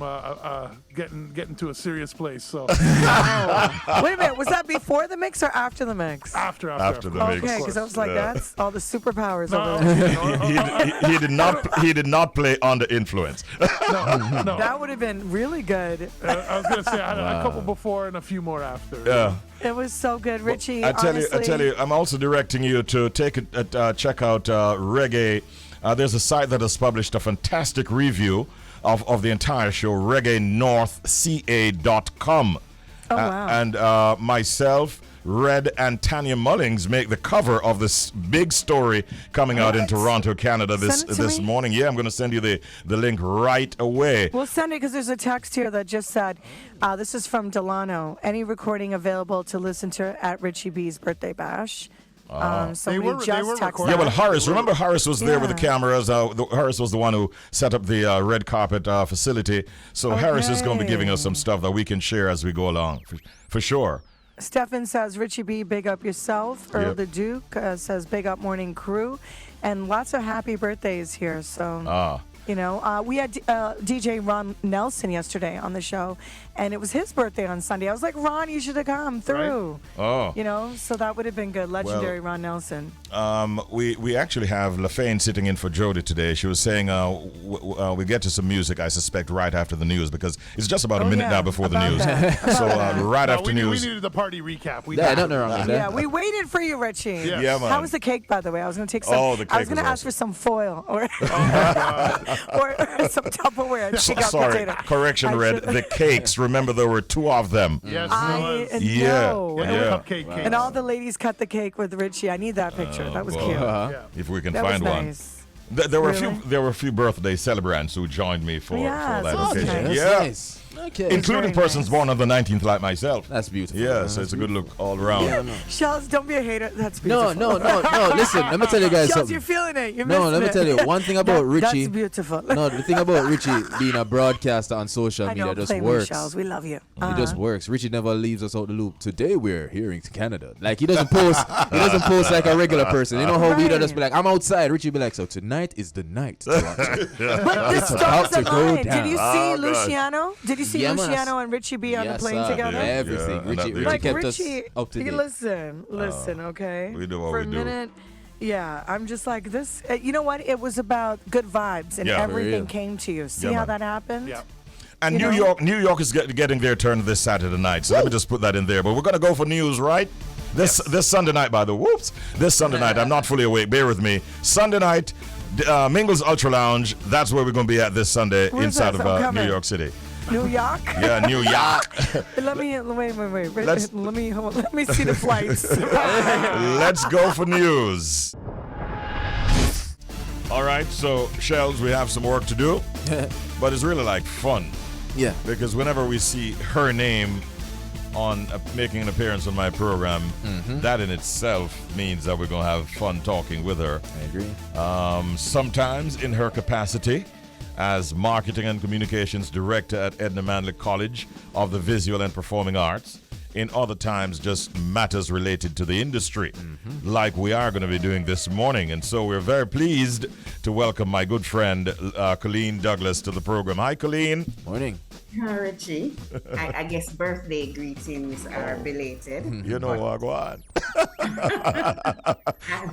getting to a serious place. So. Wait a minute, was that before the mix or after the mix? After the mix. Okay, because I was like, that's all the superpowers over there. He did not play under influence. No. That would have been really good. I was going to say I had a couple before and a few more after. Yeah. It was so good, Richie. I tell you, I'm also directing you to check out Reggae. There's a site that has published a fantastic review of the entire show, reggaenorthca.com. Oh, wow. And myself, Red, and Tanya Mullings make the cover of this big story coming out in Toronto, Canada this morning. Yeah, I'm going to send you the link right away. We'll send it because there's a text here that just said, this is from Delano. Any recording available to listen to at Richie B's birthday bash? They were recording. Yeah, well, Horace, remember Horace was there with the cameras. Horace was the one who set up the red carpet facility. So Harris is going to be giving us some stuff that we can share as we go along, for sure. Stefan says, Richie B, big up yourself. Earl the Duke says, big up morning crew. And lots of happy birthdays here. So, we had DJ Ron Nelson yesterday on the show, and it was his birthday on Sunday. I was like, Ron, you should have come through. Right? Oh. So that would have been good. Legendary Ron Nelson. We actually have LaFane sitting in for Jody today. She was saying we get to some music, I suspect, right after the news, because it's just about a minute now before the news. So right after news. We needed the party recap. Nothing wrong with that. Yeah, we waited for you, Richie. Yes. Yeah, man. How was the cake, by the way? I was going to take some. Oh, the cake I was going to ask for some foil or some Tupperware. Sorry, correction, Red. The cakes. Remember, there were 2 of them. Yes, know. cupcake cake. And all the ladies cut the cake with Richie. I need that picture. That was cute. If we can That find was one. nice. There were a few birthday celebrants who joined me for that okay. occasion. That's Yeah. nice. Okay. Including very persons nice. born on the 19th like myself. That's beautiful. Yeah, so it's a good look all around. Shells, don't be a hater. That's beautiful. No. Listen, let me tell you guys Shells, something. you're feeling it. You're No, missing let me it. tell you one thing about Richie. That's beautiful. No, the thing about Richie being a broadcaster on social I media know, just play with works. Shells. We love you. It just works. Richie never leaves us out the loop. Today we're hearing to Canada. Like he doesn't post. He doesn't post like a regular person. You know how we just be like, I'm outside. Richie be like, so tonight is the night. But the stars about to go aligned. down. Did you see Luciano? Did you see Yeah, man. Luciano and Richie B on the plane together? Everything. Yeah, Richie, and Richie kept Richie, us up to date. listen, okay? We do what For we a do. minute, yeah, I'm just like this. You know what? It was about good vibes, and Yeah. For everything real. came to you. See Yeah, how man. that happened? Yeah. And You New York is getting their turn this Saturday night. So let me just put that in there. But we're going to go for news, right? This Sunday night, by the way. This Sunday night, I'm not fully awake. Bear with me. Sunday night, Mingle's Ultra Lounge. That's where we're going to be at this Sunday Where's inside that? of I'm coming. New York City. New York? Yeah, New York. Let me wait. Let's- Let me see the flights. Let's go for news. All right, so Shells, we have some work to do, but it's really like fun Yeah. because whenever we see her name on making an appearance on my program, that in itself means that we're gonna have fun talking with her. I agree. Sometimes in her capacity as marketing and communications director at Edna Manley College of the Visual and Performing Arts. In other times, just matters related to the industry, like we are going to be doing this morning. And so we're very pleased to welcome my good friend, Colleen Douglas, to the program. Hi, Colleen. Morning. Hi, Richie. I guess birthday greetings are belated. You know what, go on.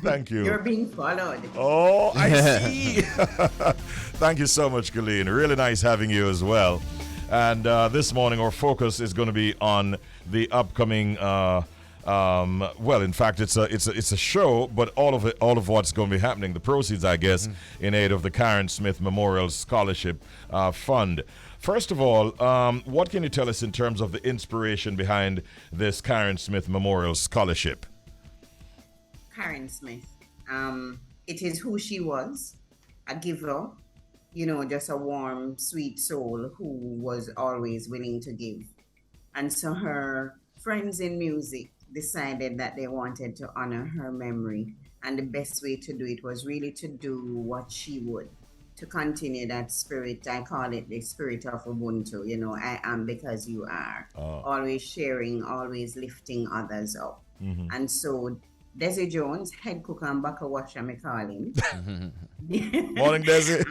Thank you. You're being followed. Oh, I see. Thank you so much, Colleen. Really nice having you as well. And this morning, our focus is going to be on the upcoming Well, in fact, it's a show, but all of what's going to be happening, the proceeds, I guess, in aid of the Karen Smith Memorial Scholarship Fund. First of all, what can you tell us in terms of the inspiration behind this Karen Smith Memorial Scholarship? Karen Smith. It is who she was, a giver, just a warm, sweet soul who was always willing to give. And so her friends in music decided that they wanted to honor her memory. And the best way to do it was really to do what she would, to continue that spirit. I call it the spirit of Ubuntu. I am because you are. Always sharing, always lifting others up. And so Desi Jones, head cook and backer washer, me call him. Morning, Desi.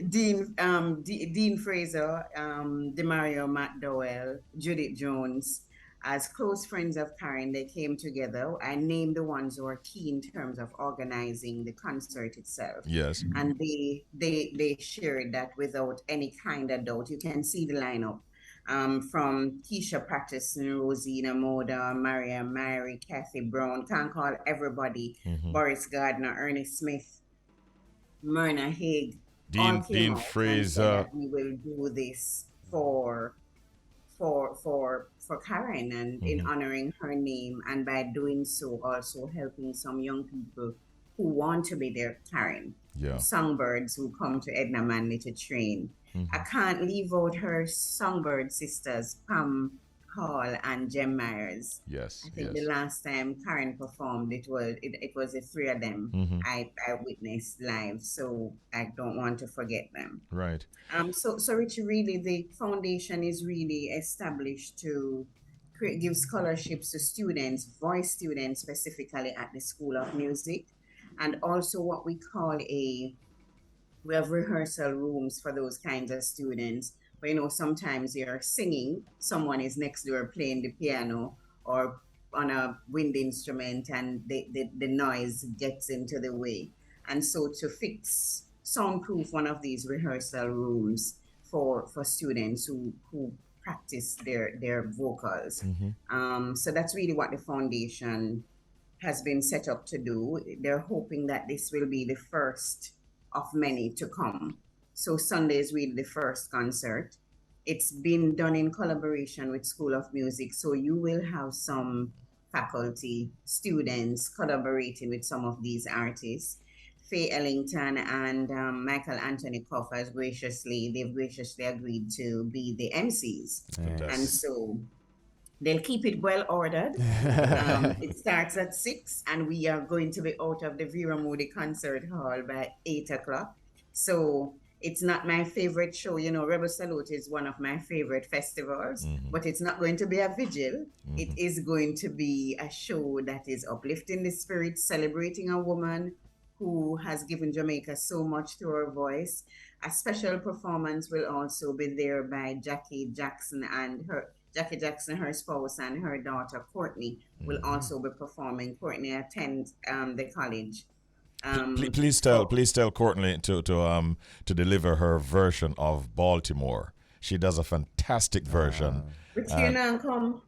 Dean Fraser, Demario McDowell, Judith Jones. As close friends of Karen, they came together. I named the ones who are key in terms of organizing the concert itself. Yes. And they shared that without any kind of doubt. You can see the lineup. From Keisha Patterson, Rosina Moda, Maria Mary, Kathy Brown, can't call everybody, Boris Gardner, Ernest Smith, Myrna Haig, Dean Fraser. We will do this for Karen and in honoring her name, and by doing so also helping some young people who want to be their Karen. Yeah. Songbirds who come to Edna Manley to train. I can't leave out her songbird sisters, Pam Hall and Jem Myers. Yes. I think the last time Karen performed, it was the three of them I witnessed live, so I don't want to forget them. Right. So Richie, really, the foundation is really established to give scholarships to students, voice students specifically at the School of Music, and also what we call we have rehearsal rooms for those kinds of students. But sometimes you're singing, someone is next door playing the piano or on a wind instrument, and the noise gets into the way. And so to fix soundproof one of these rehearsal rooms for students who practice their vocals. So that's really what the foundation has been set up to do. They're hoping that this will be the first of many to come. So Sunday is really the first concert. It's been done in collaboration with School of Music. So you will have some faculty, students collaborating with some of these artists. Faye Ellington and Michael Anthony Koff they've graciously agreed to be the MCs. And so they'll keep it well ordered. It starts at 6, and we are going to be out of the Vera Moody Concert Hall by 8 o'clock. So it's not my favorite show. Rebel Salute is one of my favorite festivals, but it's not going to be a vigil. It is going to be a show that is uplifting the spirit, celebrating a woman who has given Jamaica so much through her voice. A special performance will also be there by Jackie Jackson, her spouse, and her daughter Courtney will also be performing. Courtney attends the college. Please tell Courtney to deliver her version of Baltimore. She does a fantastic version. Which you now come?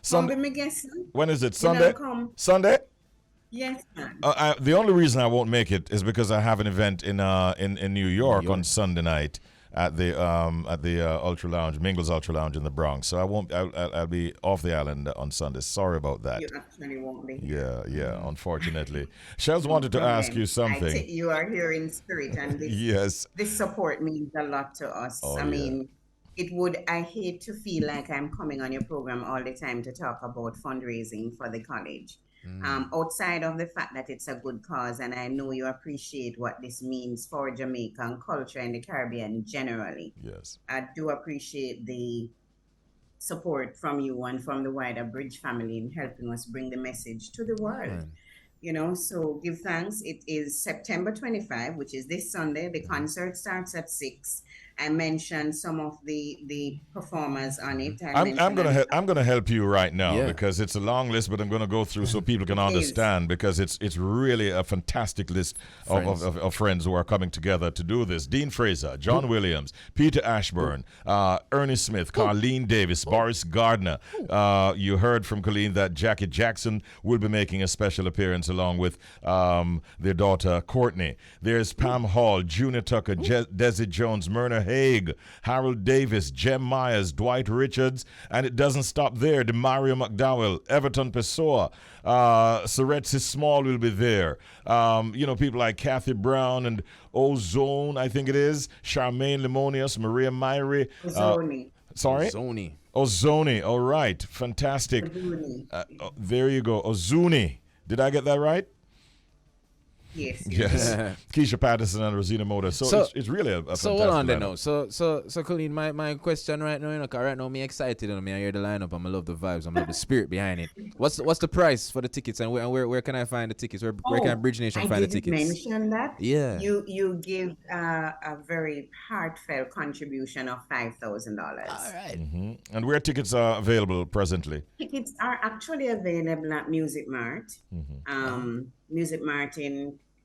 Sunday. When is it? Sunday. Sunday. Yes, ma'am. The only reason I won't make it is because I have an event in New York on Sunday night at the Ultra Lounge, Mingles Ultra Lounge in the Bronx. So I won't. I'll be off the island on Sunday. Sorry about that. You actually won't be. Yeah. Unfortunately, Shells wanted to ask you something. You are here in spirit, and this support means a lot to us. I mean, I hate to feel like I'm coming on your program all the time to talk about fundraising for the college. Outside of the fact that it's a good cause, and I know you appreciate what this means for Jamaican culture and the Caribbean generally. Yes. I do appreciate the support from you and from the wider Bridge family in helping us bring the message to the world. So give thanks. It is September 25, which is this Sunday. The concert starts at 6. I mentioned some of the performers on it. I'm gonna help you right now Yeah. because it's a long list, but I'm gonna go through so people can understand because it's really a fantastic list of friends who are coming together to do this. Dean Fraser, John Williams, Peter Ashburn, Ernie Smith, Colleen Davis, Boris Gardner. You heard from Colleen that Jackie Jackson will be making a special appearance along with their daughter Courtney. There's Pam Hall, Junior Tucker, Desi Jones, Myrna Haig, Harold Davis, Jem Myers, Dwight Richards, and it doesn't stop there. Demario McDowell, Everton Pessoa, Soretsi Small will be there. People like Kathy Brown and Ozone, I think it is, Charmaine Limonius, Maria Myrie. Sorry? Ozoni. All right. Fantastic. There you go. Ozuni. Did I get that right? Yes. Keisha Patterson and Rosina Moda. So it's really a fantastic hold on then lineup. now. So Coleen, my question right now, 'cause right now me excited and I hear the lineup and I love the vibes, I love the spirit behind it. What's the price for the tickets and where can I find the tickets? Where can Bridge Nation find the tickets? I mention that. Yeah. You give a very heartfelt contribution of $5,000. All right. Mm-hmm. And where tickets are available presently? Tickets are actually available at Music Mart. Music Mart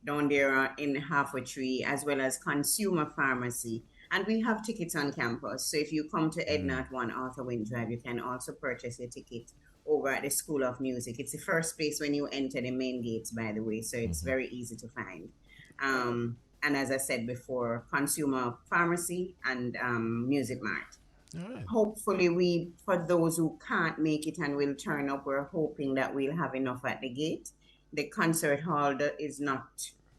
down there in Halfway Tree, as well as Consumer Pharmacy. And we have tickets on campus. So if you come to Edna at 1 Arthur Wynne Drive, you can also purchase your ticket over at the School of Music. It's the first place when you enter the main gates, by the way. So it's very easy to find. And as I said before, Consumer Pharmacy and Music Mart. All right. Hopefully, for those who can't make it and will turn up, we're hoping that we'll have enough at the gate. The concert hall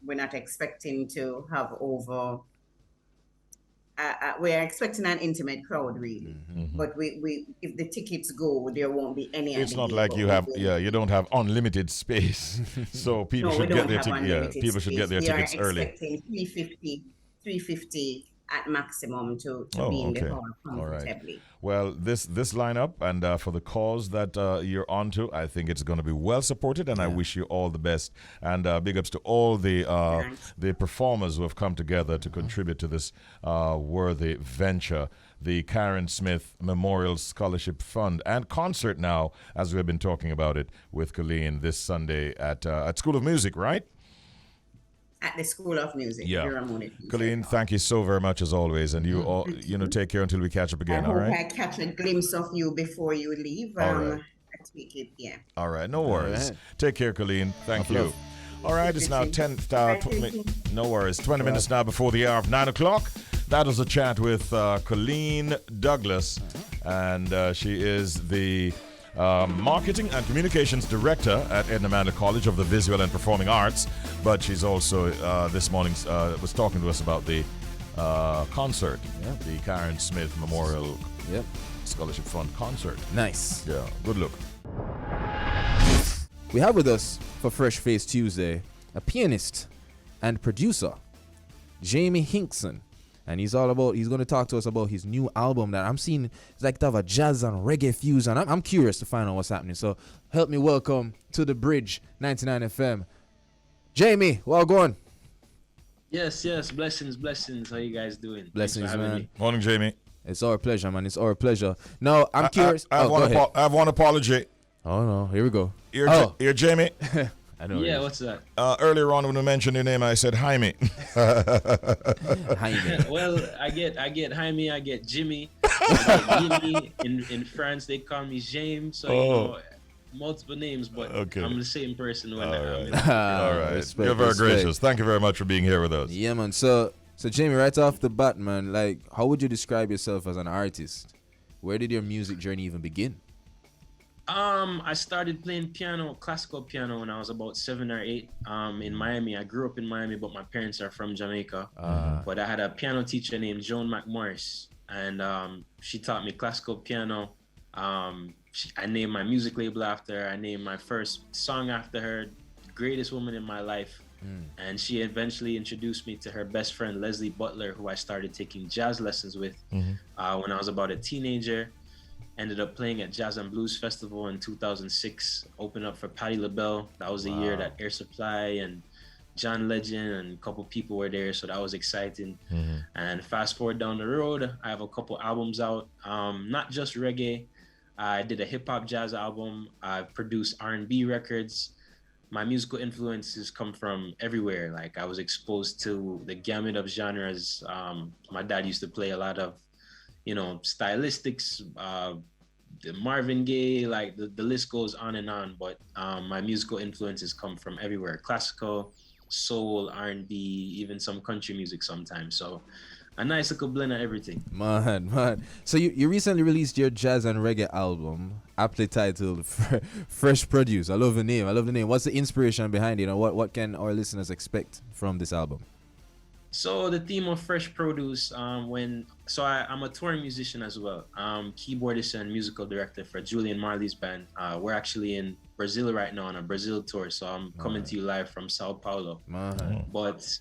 we're not expecting to have over, we're expecting an intimate crowd really. But we if the tickets go, there won't be any. It's not like you don't have unlimited space. So people should get their tickets. Yeah, people should get their tickets early. We are expecting 350 at maximum to be in the hall comfortably. Right. Well, this lineup and for the cause that you're onto, I think it's going to be well supported, and I wish you all the best. And big ups to all the performers who have come together to contribute to this worthy venture. The Karen Smith Memorial Scholarship Fund and concert now, as we've been talking about it with Coleen this Sunday at School of Music, right? At the School of Music. Yeah. Coleen, thank you so very much as always, and you all, take care until we catch up again. All right. I hope I catch a glimpse of you before you leave. All right. I take it. Yeah. All right. No worries. Take care, Coleen. Thank you. All right. It's now 20 minutes now before the hour of 9 o'clock. That was a chat with Colleen Douglas, and she is the Marketing and Communications Director at Edna Mandel College of the Visual and Performing Arts, but she's also this morning was talking to us about the concert, the Karen Smith Memorial Scholarship Fund concert. Nice. Yeah, good look. We have with us for Fresh Face Tuesday a pianist and producer, Jaime Hinkson. And he's going to talk to us about his new album that I'm seeing. It's like to have a jazz and reggae fusion. I'm curious to find out what's happening. So help me welcome to the Bridge 99 FM, Jaime. Well going. Yes. Blessings. How you guys doing? Blessings, man. Morning, Jaime. It's our pleasure, man. It's our pleasure. No, I'm curious. I have one apology. Oh, no. Here we go. Here, Jaime. I know. Yeah, what's that? Earlier on when I mentioned your name, I said Jaime. Jaime. Well, I get Jaime, I get Jimmy, I get Guinea. In France, they call me James. So multiple names, but I'm the same person when I'm all right. Respect, You're very gracious. Thank you very much for being here with us. Yeah, man. So Jaime, right off the bat, man, like, how would you describe yourself as an artist? Where did your music journey even begin? I started playing classical piano, when I was about 7 or 8 in Miami. I grew up in Miami, but my parents are from Jamaica. But I had a piano teacher named Joan McMorris, and she taught me classical piano. I named my music label after her. I named my first song after her, Greatest Woman in My Life. And she eventually introduced me to her best friend, Leslie Butler, who I started taking jazz lessons with when I was about a teenager. Ended up playing at Jazz and Blues Festival in 2006, opened up for Patti LaBelle. That was the year that Air Supply and John Legend and a couple people were there, so that was exciting. And fast forward down the road, I have a couple albums out, not just reggae. I did a hip hop jazz album. I produced R&B records. My musical influences come from everywhere. Like I was exposed to the gamut of genres. My dad used to play a lot of, stylistics, the Marvin Gaye, like the list goes on and on. But my musical influences come from everywhere: classical, soul, R&B, even some country music sometimes. So a nice little blend of everything. Man. So you recently released your jazz and reggae album, aptly titled Fresh Produce. I love the name. What's the inspiration behind it? What can our listeners expect from this album? So the theme of Fresh Produce, I'm a touring musician as well. Keyboardist and musical director for Julian Marley's band. We're actually in Brazil right now on a Brazil tour, so I'm coming to you live from Sao Paulo. But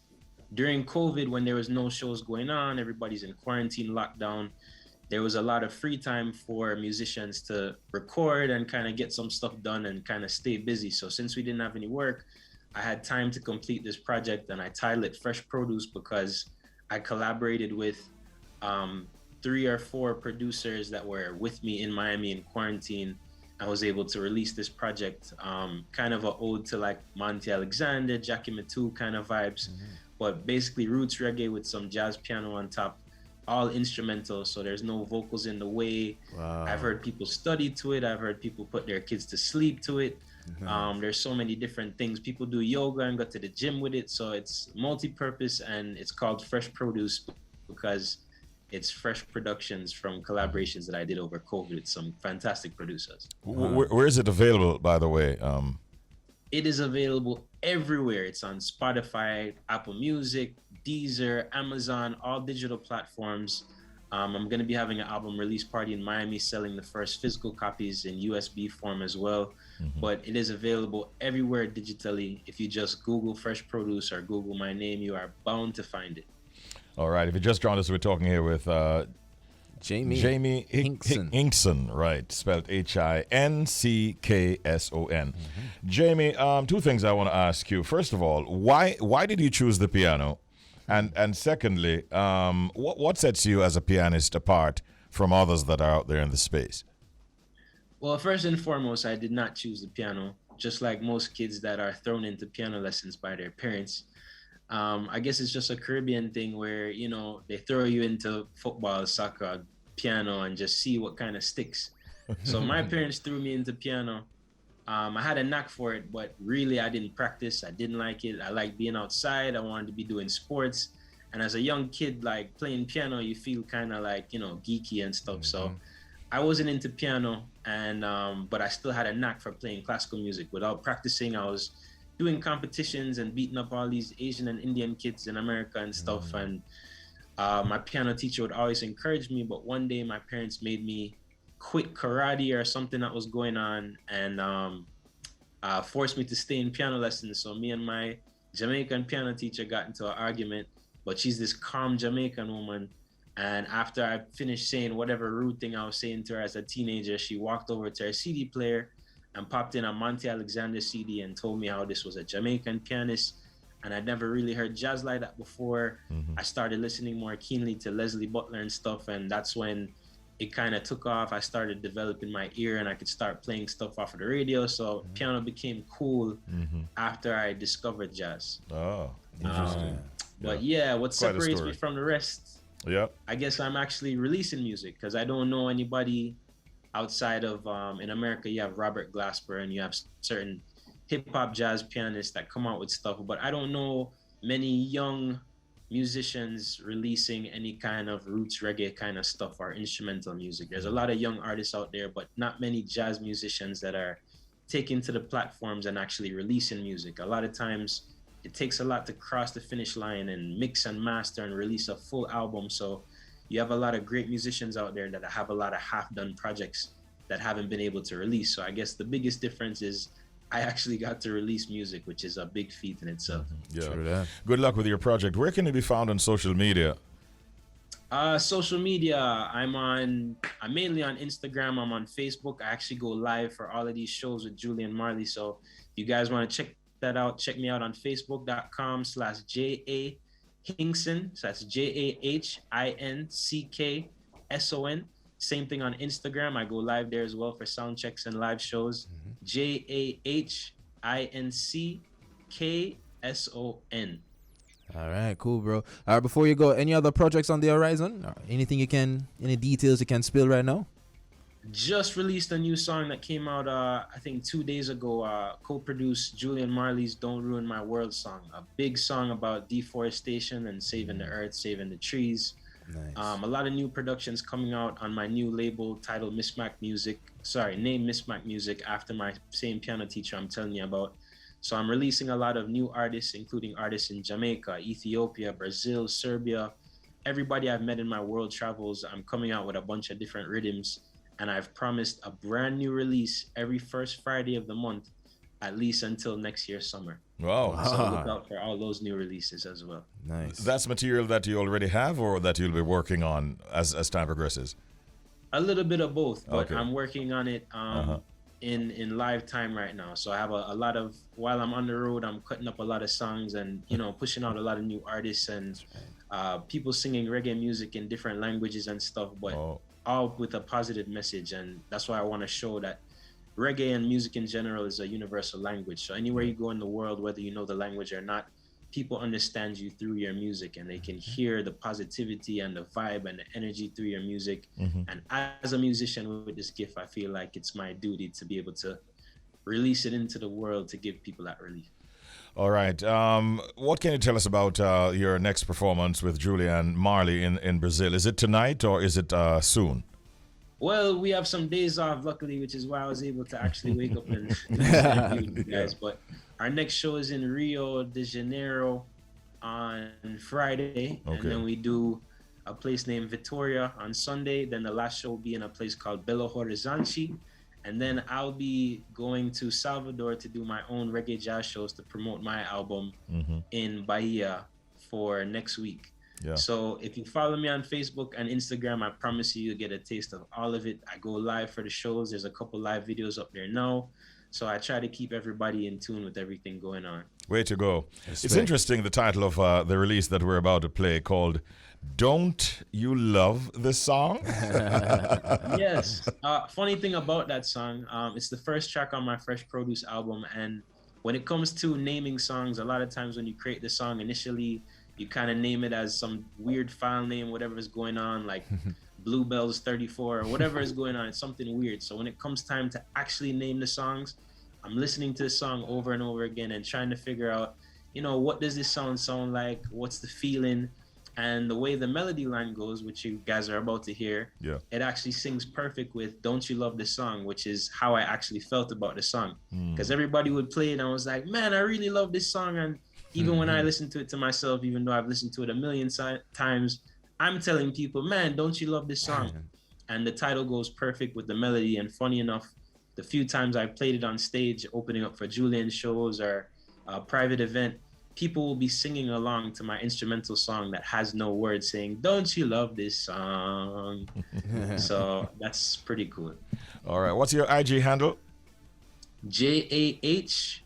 during COVID, when there was no shows going on, everybody's in quarantine, lockdown, there was a lot of free time for musicians to record and kind of get some stuff done and kind of stay busy. So since we didn't have any work, I had time to complete this project, and I titled it Fresh Produce because I collaborated with 3 or 4 producers that were with me in Miami in quarantine. I was able to release this project, kind of an ode to like Monty Alexander, Jackie Matu kind of vibes, but basically roots reggae with some jazz piano on top, all instrumental, so there's no vocals in the way. Wow. I've heard people study to it. I've heard people put their kids to sleep to it. There's so many different things. People do yoga and go to the gym with it. So it's multi-purpose, and it's called Fresh Produce because it's fresh productions from collaborations that I did over COVID with some fantastic producers. Where is it available, by the way? It is available everywhere. It's on Spotify, Apple Music, Deezer, Amazon, all digital platforms. I'm going to be having an album release party in Miami, selling the first physical copies in USB form as well. But it is available everywhere digitally. If you just Google Fresh Produce or Google my name, you are bound to find it. All right. If you just joined us, we're talking here with Jaime Hinkson, right? Spelled Hinkson. Jaime, 2 things I want to ask you. First of all, why did you choose the piano? And secondly, what sets you as a pianist apart from others that are out there in the space? Well, first and foremost, I did not choose the piano, just like most kids that are thrown into piano lessons by their parents. I guess it's just a Caribbean thing where, they throw you into football, soccer, piano, and just see what kind of sticks. So my parents threw me into piano. I had a knack for it, but really I didn't practice. I didn't like it. I liked being outside. I wanted to be doing sports. And as a young kid, like playing piano, you feel kind of like, geeky and stuff. So I wasn't into piano, and but I still had a knack for playing classical music. Without practicing, I was doing competitions and beating up all these Asian and Indian kids in America and stuff. And my piano teacher would always encourage me, but one day my parents made me quit karate or something that was going on, and forced me to stay in piano lessons. So me and my Jamaican piano teacher got into an argument, but she's this calm Jamaican woman. And after I finished saying whatever rude thing I was saying to her as a teenager, she walked over to her CD player and popped in a Monty Alexander CD and told me how this was a Jamaican pianist. And I'd never really heard jazz like that before. I started listening more keenly to Leslie Butler and stuff, and that's when it kind of took off. I started developing my ear, and I could start playing stuff off of the radio. So piano became cool after I discovered jazz. Oh, interesting. But yeah, what separates me from the rest, I guess I'm actually releasing music, because I don't know anybody outside of, in America, you have Robert Glasper and you have certain hip-hop jazz pianists that come out with stuff, but I don't know many young musicians releasing any kind of roots reggae kind of stuff or instrumental music. There's a lot of young artists out there, but not many jazz musicians that are taking to the platforms and actually releasing music. A lot of times it takes a lot to cross the finish line and mix and master and release a full album. So you have a lot of great musicians out there that have a lot of half-done projects that haven't been able to release. So I guess the biggest difference is I actually got to release music, which is a big feat in itself. Yeah. Good luck with your project. Where can it be found on social media? Social media, I'm mainly on Instagram. I'm on Facebook. I actually go live for all of these shows with Julian Marley. So if you guys want to check that out. Check me out on facebook.com/JA Hinkson. So that's JAHINCKSON. Same thing on Instagram. I go live there as well for sound checks and live shows. JAHINCKSON. All right, cool, bro. All right, before you go, any other projects on the horizon? Any details you can spill right now? Just released a new song that came out, I think 2 days ago. Co-produced Julian Marley's "Don't Ruin My World" song. A big song about deforestation and saving the earth, saving the trees. Nice. A lot of new productions coming out on my new label titled named Mismac Music, after my same piano teacher I'm telling you about. So I'm releasing a lot of new artists, including artists in Jamaica, Ethiopia, Brazil, Serbia. Everybody I've met in my world travels. I'm coming out with a bunch of different rhythms, and I've promised a brand new release every first Friday of the month, at least until next year's summer. Wow. So look out for all those new releases as well. Nice. That's material that you already have or that you'll be working on as time progresses? A little bit of both, but Okay. I'm working on it in live time right now. So I have a lot of, while I'm on the road, I'm cutting up a lot of songs and, pushing out a lot of new artists and people singing reggae music in different languages and stuff, but all with a positive message. And that's why I want to show that reggae and music in general is a universal language. So anywhere you go in the world, whether you know the language or not, people understand you through your music, and they can hear the positivity and the vibe and the energy through your music. And as a musician with this gift, I feel like it's my duty to be able to release it into the world to give people that relief. All right. What can you tell us about your next performance with Julian Marley in Brazil? Is it tonight or is it soon? Well, we have some days off, luckily, which is why I was able to actually wake up and do this interview with you guys. But our next show is in Rio de Janeiro on Friday. Okay. And then we do a place named Vitória on Sunday. Then the last show will be in a place called Belo Horizonte. And then I'll be going to Salvador to do my own reggae jazz shows to promote my album in Bahia for next week. Yeah. So if you follow me on Facebook and Instagram, I promise you'll get a taste of all of it. I go live for the shows. There's a couple live videos up there now. So I try to keep everybody in tune with everything going on. Way to go. It's interesting, the title of the release that we're about to play, called Don't You Love This Song? Yes. Funny thing about that song, it's the first track on my Fresh Produce album. And when it comes to naming songs, a lot of times when you create the song initially, you kind of name it as some weird file name, whatever is going on, like Bluebells 34 or whatever is going on. It's something weird. So when it comes time to actually name the songs, I'm listening to the song over and over again and trying to figure out, what does this sound like? What's the feeling? And the way the melody line goes, which you guys are about to hear, it actually sings perfect with Don't You Love This Song, which is how I actually felt about the song. Because everybody would play it and I was like, man, I really love this song. And even when I listen to it to myself, even though I've listened to it a million times, I'm telling people, man, don't you love this song? And the title goes perfect with the melody. And funny enough, the few times I've played it on stage, opening up for Julian shows or a private event, people will be singing along to my instrumental song that has no words, saying, don't you love this song? So that's pretty cool. All right. What's your IG handle? JAHINCKSON.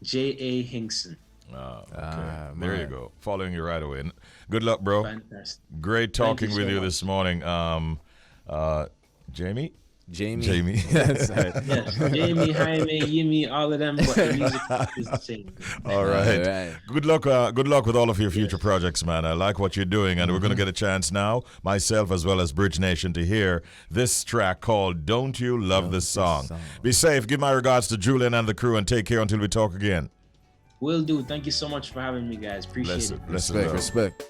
J.A. Hinkson. Okay. There you go. Following you right away. Good luck, bro. Fantastic. Great talking with so you much. this morning. Jamie? Jamie. Yes, Jaime, Jaime, all of them, but the music is the same. All right. Good luck with all of your future projects, man. I like what you're doing, and we're going to get a chance now, myself as well as Bridge Nation, to hear this track called Don't You Love This Song. Be safe. Give my regards to Julian and the crew, and take care until we talk again. Will do. Thank you so much for having me, guys. Appreciate it. Respect.